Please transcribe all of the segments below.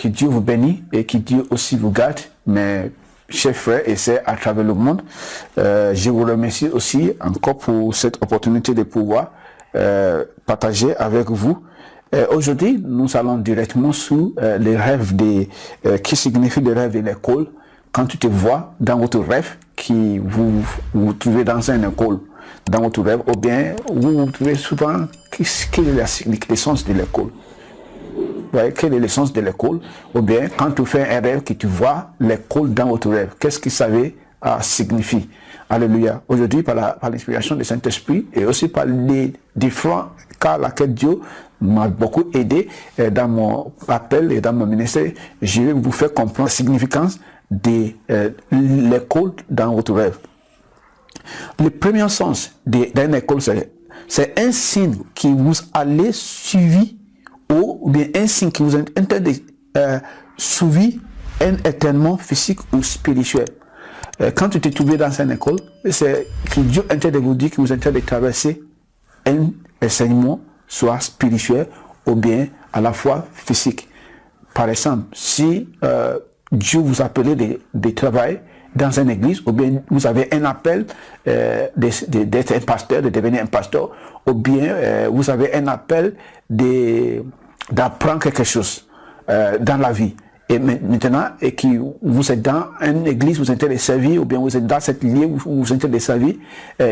que Dieu vous bénisse et que Dieu aussi vous garde, mes chers frères et sœurs à travers le monde. Je vous remercie aussi encore pour cette opportunité de pouvoir partager avec vous. Aujourd'hui, nous allons directement sur les rêves qui signifient les rêves de l'école. Quand tu te vois dans votre rêve, qui vous trouvez dans une école, dans votre rêve, ou bien vous vous trouvez souvent, quelle est l'essence de l'école? Ouais, quelle est l'essence de l'école? Ou bien quand tu fais un rêve que tu vois l'école dans votre rêve, qu'est-ce que ça signifie? Alléluia. Aujourd'hui, par l'inspiration du Saint-Esprit et aussi par les différents cas laquelle Dieu m'a beaucoup aidé dans mon appel et dans mon ministère, je vais vous faire comprendre la significance de l'école dans votre rêve. Le premier sens d'une école, c'est un signe qui vous allez suivre ou bien un signe qui vous est en train de suivre un étonnement physique ou spirituel. Quand tu te trouves dans une école, c'est que Dieu est en train de vous dire que vous êtes en train de traverser un enseignement, soit spirituel ou bien à la fois physique. Par exemple, si Dieu vous appelle de travailler dans une église, ou bien vous avez un appel d'être un pasteur, de devenir un pasteur, ou bien vous avez un appel d'apprendre quelque chose dans la vie. Et maintenant, et que vous êtes dans une église, vous êtes en train de servir, ou bien vous êtes dans cette lieu où vous êtes en train de servir,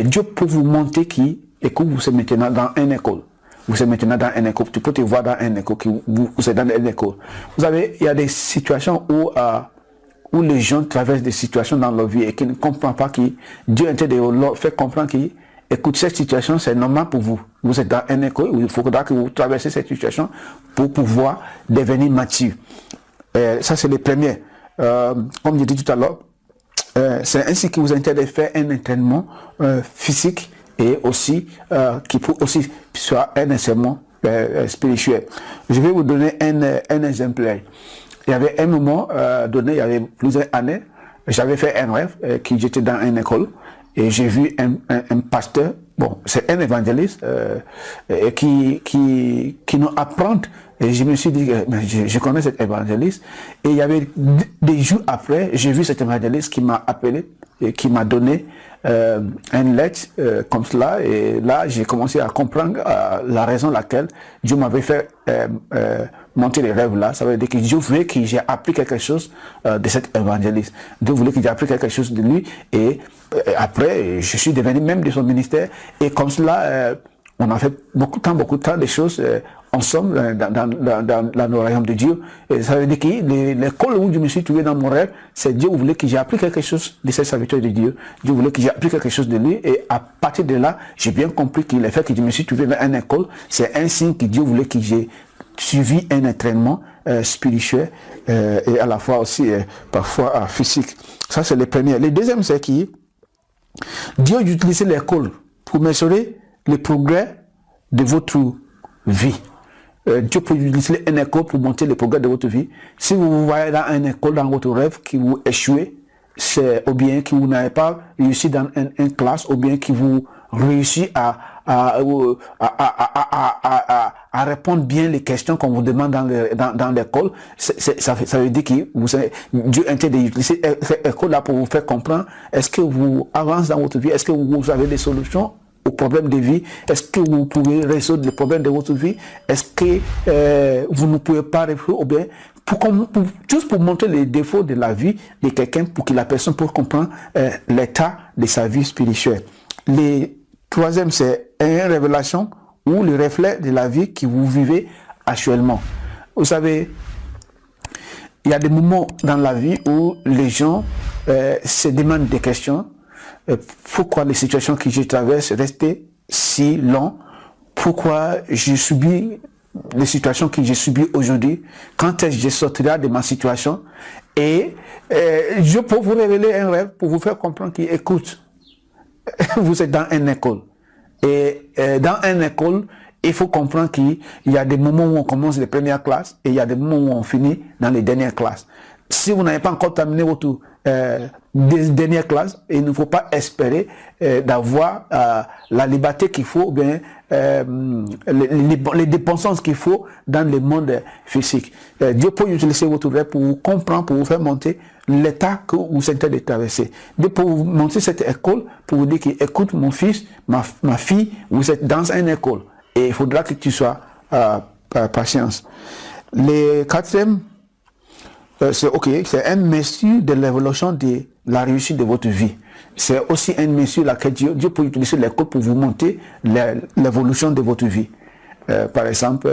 Dieu peut vous montrer que vous êtes maintenant dans une école. Vous êtes maintenant dans une école. Tu peux te voir dans une école, vous êtes dans une école. Vous savez, il y a des situations où les gens traversent des situations dans leur vie et qui ne comprennent pas que Dieu est en train de leur faire comprendre que, écoute, cette situation, c'est normal pour vous. Vous êtes dans une école où il faudra que vous traversez cette situation pour pouvoir devenir mature. Ça, c'est le premier. Comme je dis tout à l'heure, c'est ainsi que vous êtes en train de faire un entraînement physique et aussi qui peut aussi soit un enseignement spirituel. Je vais vous donner un exemple. Il y avait un moment donné, il y avait plusieurs années, j'avais fait un rêve que j'étais dans une école et j'ai vu un pasteur, bon, c'est un évangéliste qui nous apprend. Et je me suis dit, je connais cet évangéliste. Et il y avait des jours après, j'ai vu cet évangéliste qui m'a appelé et qui m'a donné une lettre comme cela. Et là, j'ai commencé à comprendre la raison laquelle Dieu m'avait fait monter les rêves là. Ça veut dire que Dieu voulait que j'ai appris quelque chose de cet évangéliste. Dieu voulait que j'ai appris quelque chose de lui. Et après, je suis devenu même de son ministère. Et comme cela, on a fait beaucoup de temps de choses ensemble dans le royaume de Dieu. Et ça veut dire que l'école où je me suis trouvé dans mon rêve, c'est Dieu voulait que j'ai appris quelque chose de cette serviteur de Dieu. Dieu voulait que j'ai appris quelque chose de lui. Et à partir de là, j'ai bien compris que le fait que je me suis trouvé dans une école, c'est un signe que Dieu voulait que j'ai suivi un entraînement spirituel et à la fois aussi parfois physique. Ça, c'est le premier. Le deuxième, c'est que Dieu utilisait l'école pour mesurer le progrès de votre vie. Dieu peut utiliser une école pour monter le progrès de votre vie. Si vous voyez dans une école, dans votre rêve, que vous échouez, ou bien que vous n'avez pas réussi dans une classe, ou bien que vous réussissez à répondre bien les questions qu'on vous demande dans l'école, ça veut dire que Dieu est en train d'utiliser cette école-là pour vous faire comprendre, est-ce que vous avancez dans votre vie, est-ce que vous avez des solutions aux problèmes de vie, est-ce que vous pouvez résoudre les problèmes de votre vie, est-ce que vous ne pouvez pas résoudre, ou bien juste pour montrer les défauts de la vie de quelqu'un, pour que la personne puisse comprendre l'état de sa vie spirituelle. Le troisième, c'est une révélation ou le reflet de la vie que vous vivez actuellement. Vous savez, il y a des moments dans la vie où les gens se demandent des questions. Pourquoi les situations que je traverse restent si longues? Pourquoi je subis les situations que j'ai subies aujourd'hui? Quand est-ce que je sortirai de ma situation? Et je peux vous révéler un rêve pour vous faire comprendre que, écoute, vous êtes dans une école. Et dans une école, il faut comprendre qu'il y a des moments où on commence les premières classes et il y a des moments où on finit dans les dernières classes. Si vous n'avez pas encore terminé votre dernière classe, il ne faut pas espérer d'avoir la liberté qu'il faut, ou bien les dépensances qu'il faut dans le monde physique. Dieu peut utiliser votre rêve pour vous comprendre, pour vous faire monter l'état que vous êtes en train de traverser. Dieu peut vous monter cette école pour vous dire que, écoute mon fils, ma fille, vous êtes dans une école et il faudra que tu sois patience. Le quatrième, c'est un mesure de l'évolution de la réussite de votre vie. C'est aussi un mesure laquelle Dieu peut utiliser l'école pour vous monter l'évolution de votre vie. Par exemple,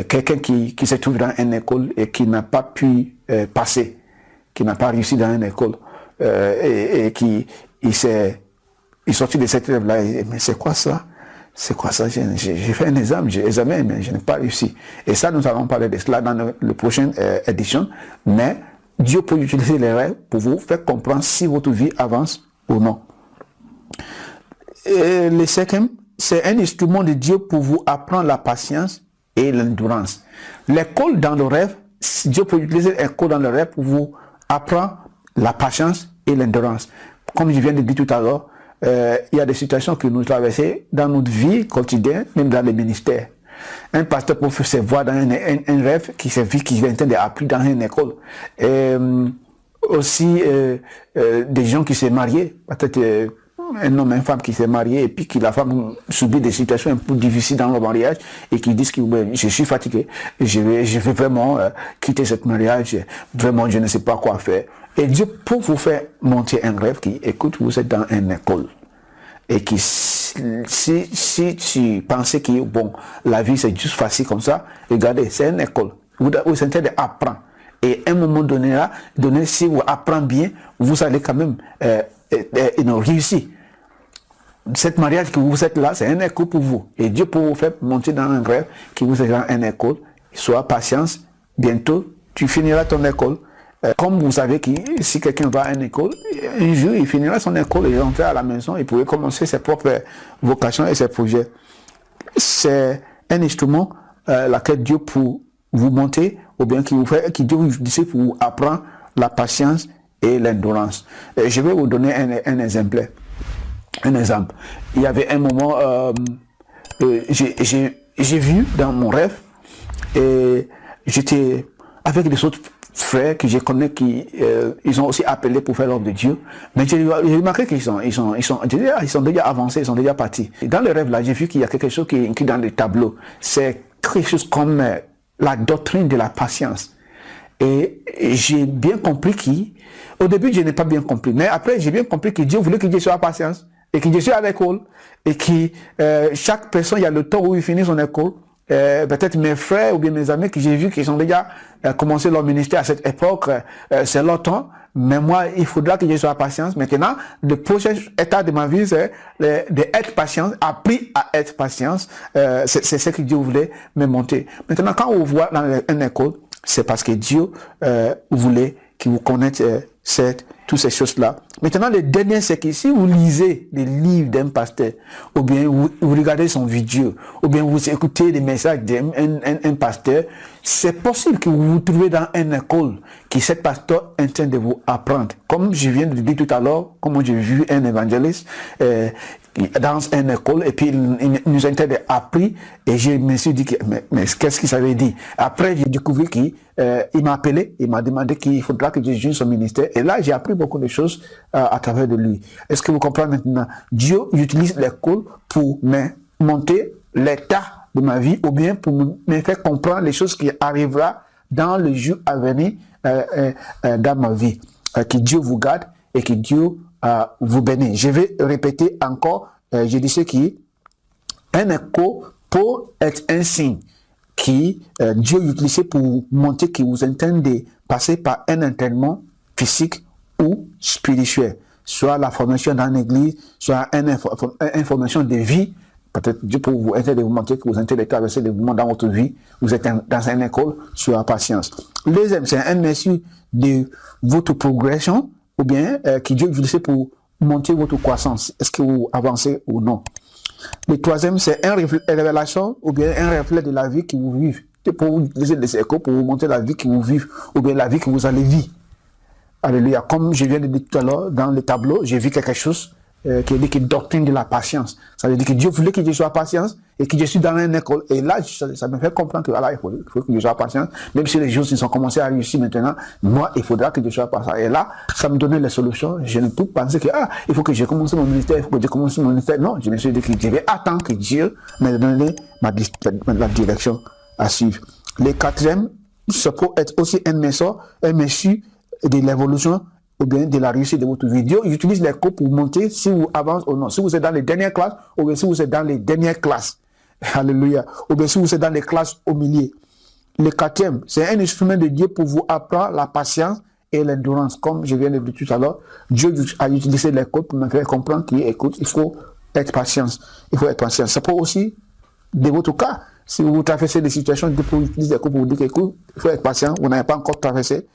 quelqu'un qui se trouve dans une école et qui n'a pas pu passer, qui n'a pas réussi dans une école, et qui est sorti de cette rêve-là, mais c'est quoi ça? C'est quoi ça? J'ai fait un examen, mais je n'ai pas réussi. Et ça, nous allons parler de cela dans la prochaine édition. Mais Dieu peut utiliser les rêves pour vous faire comprendre si votre vie avance ou non. Et le cinquième, c'est un instrument de Dieu pour vous apprendre la patience et l'endurance. L'école dans le rêve, Dieu peut utiliser l'école dans le rêve pour vous apprendre la patience et l'endurance. Comme je viens de dire tout à l'heure, il y a des situations que nous traversons dans notre vie quotidienne, même dans les ministères. Un pasteur peut se voir dans un rêve qui est en train d'apprendre dans une école. Aussi, des gens qui s'est mariés, peut-être un homme et une femme qui s'est marié et puis que la femme subit des situations un peu difficiles dans le mariage et qui disent que je suis fatigué, je vais vraiment quitter ce mariage, vraiment je ne sais pas quoi faire. Et Dieu peut vous faire monter un rêve qui, écoute, vous êtes dans une école. Et qui, si tu pensais que, bon, la vie c'est juste facile comme ça, regardez, c'est une école. Vous êtes en train d'apprendre. Et à un moment donné, si vous apprenez bien, vous allez quand même réussir. Cette mariage que vous êtes là, c'est une école pour vous. Et Dieu peut vous faire monter dans un rêve qui vous est dans une école. Sois patience. Bientôt, tu finiras ton école. Comme vous savez que si quelqu'un va à une école, un jour il finira son école et rentrer à la maison, il pourrait commencer ses propres vocations et ses projets. C'est un instrument laquelle Dieu peut vous monter, ou bien qui Dieu vous utilise pour vous apprendre la patience et l'endurance. Je vais vous donner un exemple. Un exemple. Il y avait un moment, j'ai vu dans mon rêve, et j'étais avec les autres frères que je connais qui ils ont aussi appelé pour faire l'œuvre de Dieu, mais j'ai remarqué qu'ils sont déjà avancés, ils sont déjà partis. Et dans le rêve là, j'ai vu qu'il y a quelque chose qui est écrit dans le tableau. C'est quelque chose comme la doctrine de la patience. Et j'ai bien compris au début je n'ai pas bien compris, mais après j'ai bien compris que Dieu voulait que je sois patient et que je sois à l'école et que chaque personne, il y a le temps où il finit son école. Peut-être mes frères ou bien mes amis que j'ai vu qui ont déjà commencé leur ministère à cette époque, c'est leur temps, mais moi il faudra que je sois patient. Maintenant, le prochain état de ma vie, c'est d'être patient, appris à être patient. C'est ce que Dieu voulait me monter. Maintenant, quand on voit dans une école, c'est parce que Dieu voulait que vous connaissiez toutes ces choses-là. Maintenant, le dernier, c'est que si vous lisez les livres d'un pasteur, ou bien vous regardez son vidéo, ou bien vous écoutez les messages d'un pasteur, c'est possible que vous vous trouvez dans une école qui cet pasteur est en train de vous apprendre. Comme je viens de le dire tout à l'heure, comme j'ai vu un évangéliste dans une école, et puis il nous a appris, et je me suis dit, mais qu'est-ce qu'il avait dit? Après, j'ai découvert qu'il m'a appelé, il m'a demandé qu'il faudra que je joue son ministère, et là, j'ai appris beaucoup de choses à travers de lui. Est-ce que vous comprenez maintenant? Dieu utilise l'école pour me monter l'état de ma vie, ou bien pour me faire comprendre les choses qui arriveront dans le jour à venir dans ma vie. Que Dieu vous garde et que Dieu vous bénisse. Je vais répéter encore, je dis ce qui un écho peut être un signe qui Dieu utilise pour montrer que vous entendez passer par un entraînement physique ou spirituel, soit la formation dans l'église, soit une formation de vie. Peut-être Dieu peut vous aider de vous montrer que vous êtes de traverser des moments dans votre vie, vous êtes dans une école, sur la patience. Le deuxième, c'est un mesure de votre progression, ou bien que Dieu utilise pour monter votre croissance. Est-ce que vous avancez ou non? Le troisième, c'est une révélation, ou bien un reflet de la vie que vous vivez pour vous utiliser les échos pour vous montrer la vie que vous vivez ou bien la vie que vous allez vivre. Alléluia. Comme je viens de dire tout à l'heure, dans le tableau, j'ai vu quelque chose qui dit que doctrine de la patience. Ça veut dire que Dieu voulait que je sois patient et que je suis dans une école. Et là, ça me fait comprendre que voilà, il faut que je sois patient. Même si les choses sont commencées à réussir maintenant, moi, il faudra que je sois patient. Et là, ça me donnait les solutions. Je ne peux pas penser que, il faut que je commence mon ministère, il faut que je commence mon ministère. Non, je me suis dit que je vais attendre que Dieu me donne la direction à suivre. Le quatrième, ça peut être aussi un mesure de l'évolution ou bien de la réussite de votre vidéo. J'utilise les cours pour monter si vous avancez ou non. Si vous êtes dans les dernières classes ou bien si vous êtes dans les dernières classes. Alléluia. Ou bien si vous êtes dans les classes au milieu. Le quatrième, c'est un instrument de Dieu pour vous apprendre la patience et l'endurance. Comme je viens de dire tout à l'heure, Dieu a utilisé les cours pour me faire comprendre qu'il faut être patient. Il faut être patient. Ça peut aussi, de votre cas, si vous traversez des situations, Dieu peut utiliser les cours pour vous dire qu'il faut être patient. Vous n'avez pas encore traversé,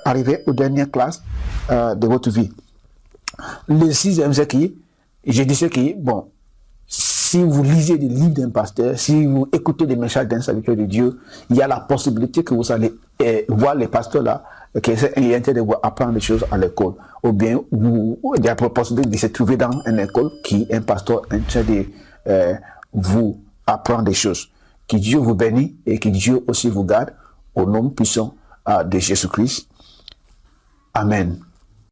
arrivé aux dernières classes de votre vie. Le sixième, c'est que je disais que, bon, si vous lisez des livres d'un pasteur, si vous écoutez des messages d'un serviteur de Dieu, il y a la possibilité que vous allez voir les pasteurs là, qui essaient de vous apprendre des choses à l'école. Ou bien, il y a la possibilité de se trouver dans une école qui est un pasteur en train de vous apprendre des choses. Que Dieu vous bénisse et que Dieu aussi vous garde au nom puissant de Jésus-Christ. Amen.